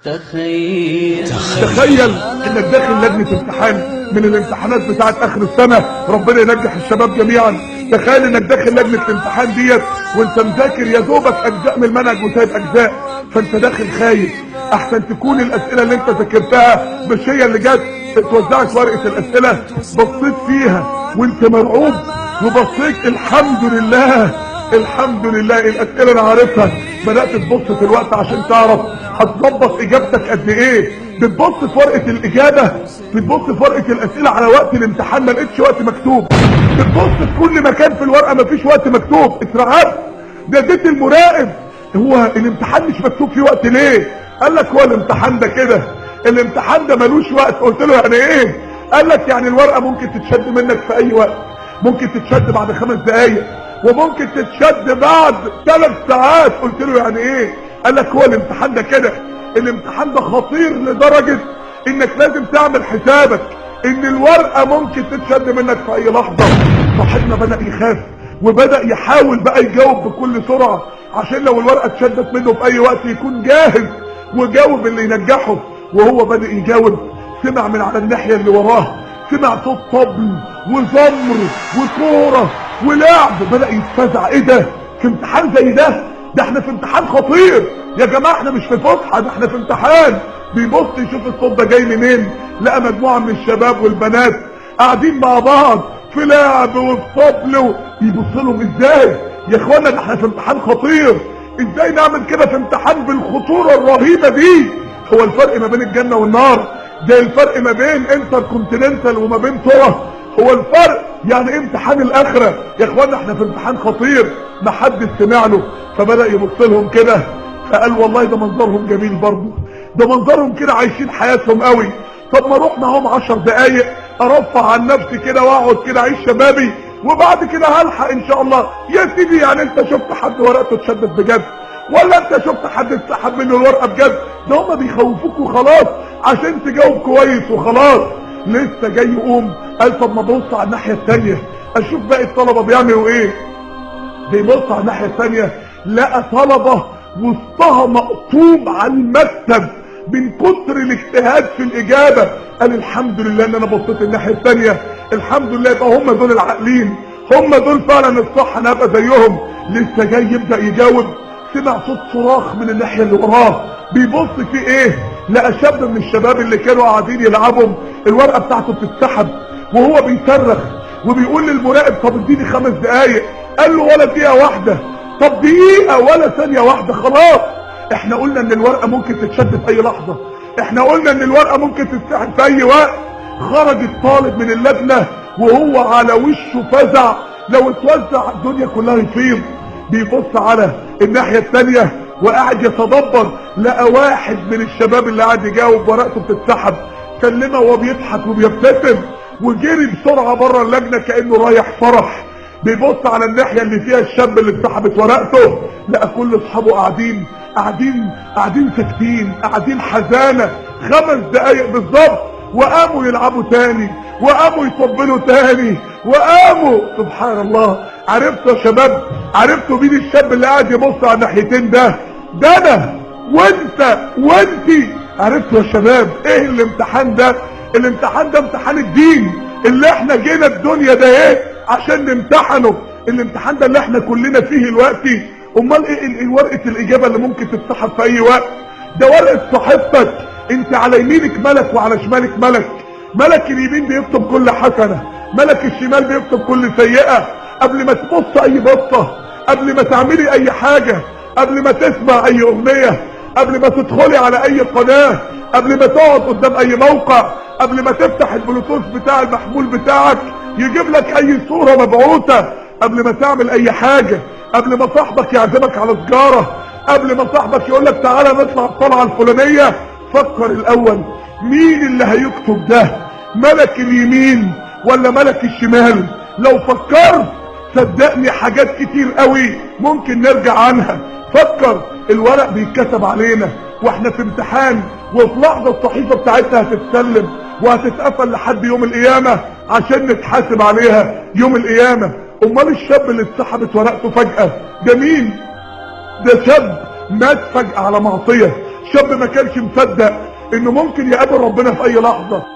تخيل انك داخل لجنة امتحان من الامتحانات بتاعت اخر السنة، ربنا ينجح الشباب جميعا. تخيل انك داخل لجنة الامتحان ديت وانت مذاكر يا دوبك اجزاء من المنهج وسايب اجزاء، فانت داخل خايف احسن تكون الاسئلة اللي انت ذاكرتها مش هي اللي جت. اتوزعت ورقة الاسئلة، بصيت فيها وانت مرعوب وبصيت الحمد لله الحمد لله الاسئلة انا عارفها. بدأت تبص في الوقت عشان تعرف هتظبط اجابتك قد ايه. بتبص في ورقة الاجابة، بتبص في ورقة الاسئلة على وقت الامتحان ما لقيتش وقت مكتوب. بتبص في كل مكان في الورقة ما فيش وقت مكتوب. اترعبت، ناديت المراقب، هو الامتحان مش مكتوب فيه وقت ليه؟ قال لك هو الامتحان ده كده، الامتحان ده ملوش وقت. قلت له يعني ايه؟ قال لك يعني الورقة ممكن تتشد منك في اي وقت، ممكن تتشد بعد 5 دقايق وممكن تتشد بعد 3 ساعات. قلت له يعني ايه؟ قال لك هو الامتحان ده كده، الامتحان ده خطير لدرجة انك لازم تعمل حسابك ان الورقة ممكن تتشد منك في اي لحظة. صاحبنا بدأ يخاف وبدأ يحاول بقى يجاوب بكل سرعة عشان لو الورقة اتشدت منه في اي وقت يكون جاهز وجاوب اللي ينجحه. وهو بدأ يجاوب، سمع من على الناحية اللي وراه، سمع صوت طبل وزمر وكورة ولعب. بدأ يتفزع، ايه ده؟ في امتحان زي ده احنا في امتحان خطير يا جماعة، احنا مش في فسحة، ده احنا في امتحان. بيبص يشوف الصوت ده جاي منين، لقى مجموعة من الشباب والبنات قاعدين مع بعض في لعب وفي طبل. يبص لهم ازاي يا اخوانا، ده احنا في امتحان خطير، ازاي نعمل كده في امتحان بالخطورة الرهيبة دي؟ هو الفرق ما بين الجنة والنار زي الفرق ما بين انتر كونتيننتال وما بين ترى. هو الفرق يعني ايه امتحان الاخرة يا اخوانا؟ احنا في امتحان خطير محدش سمع له. فبدأ يبص لهم كده فقال والله ده منظرهم جميل برضه، ده منظرهم كده عايشين حياتهم قوي. طب ما اروح معاهم 10 دقايق ارفع عن نفسي كده واقعد كده اعيش شبابي وبعد كده هلحق ان شاء الله. يا سيدي يعني انت شفت حد ورقته اتشدت بجد ولا انت شفت حد اتسحب منه الورقه بجد؟ ده هما بيخوفوك وخلاص عشان تجاوب كويس وخلاص. لسه جاي يقوم قال طب ما ابص على الناحيه الثانيه اشوف باقي الطلبه بيعملوا ايه. بيبص على الناحيه الثانيه لقى طلبه وسطها مقطوم على المكتب من كتر الاجتهاد في الاجابه. قال الحمد لله ان انا بصيت الناحيه الثانيه، الحمد لله يبقى هم دول العاقلين، هم دول فعلا الصح، انا ابقى زيهم. لسه جاي يبدا يجاوب، سمع صوت صراخ من الناحيه اللي وراه. بيبص في ايه؟ لقى شاب من الشباب اللي كانوا قاعدين يلعبوا الورقه بتاعته بتتسحب وهو بيصرخ وبيقول للمراقب طب اديني 5 دقايق. قال له ولا دقيقه واحده، طب دقيقه ولا ثانيه واحده، خلاص احنا قلنا ان الورقه ممكن تتشد في اي لحظه، احنا قلنا ان الورقه ممكن تتسحب في اي وقت. خرج الطالب من اللجنه وهو على وشه فزع، لو اتوزع الدنيا كلها يفيض. بيبص على الناحيه الثانيه وقاعد يتدبر، لقى واحد من الشباب اللي قاعد يجاوب ورقته بتتسحب، كلمه وهو بيضحك وبيبتسم وجري بسرعه بره اللجنه كانه رايح فرح. بيبص على الناحيه اللي فيها الشاب اللي اتسحبت ورقته، لقى كل اصحابه قاعدين ساكتين، قاعدين حزانه 5 دقايق بالظبط، وقاموا يلعبوا تاني وقاموا يطبلوا تاني وقاموا. سبحان الله. عرفتوا يا شباب؟ عرفتوا مين الشاب اللي قاعد يبص على الناحيتين ده؟ ده انا وانت وانتي. عرفتوا يا شباب ايه الامتحان ده؟ الامتحان ده امتحان الدين اللي احنا جينا الدنيا ده ايه عشان نمتحنه. الامتحان ده اللي احنا كلنا فيه دلوقتي. امال ايه ورقة الاجابة اللي ممكن تتسحب في اي وقت؟ ده ورقة صحيفتك، انت على يمينك ملك وعلى شمالك ملك. ملك اليمين بيكتب كل حسنة، ملك الشمال بيكتب كل سيئة. قبل ما تبص اي بصة، قبل ما تعملي اي حاجة، قبل ما تسمع اي اغنية، قبل ما تدخلي على اي قناة، قبل ما تقعد قدام اي موقع، قبل ما تفتح البلوتوث بتاع المحمول بتاعك يجيب لك اي صورة مبعوثة، قبل ما تعمل اي حاجة، قبل ما صاحبك يعزمك على سجارة، قبل ما صاحبك يقول لك تعالى نطلع الطلعة الفلانية، فكر الاول مين اللي هيكتب ده؟ ملك اليمين ولا ملك الشمال؟ لو فكرت صدقني حاجات كتير قوي ممكن نرجع عنها. فكر، الورق بيتكتب علينا واحنا في امتحان، وفي لحظة الصحيفة بتاعتها هتتسلم وهتتقفل لحد يوم القيامة عشان نتحاسب عليها يوم القيامة. امال الشاب اللي اتسحبت ورقته فجأة ده مين؟ ده شاب مات فجأة على معصية، شاب ما كانش مصدق انه ممكن يقابل ربنا في اي لحظة.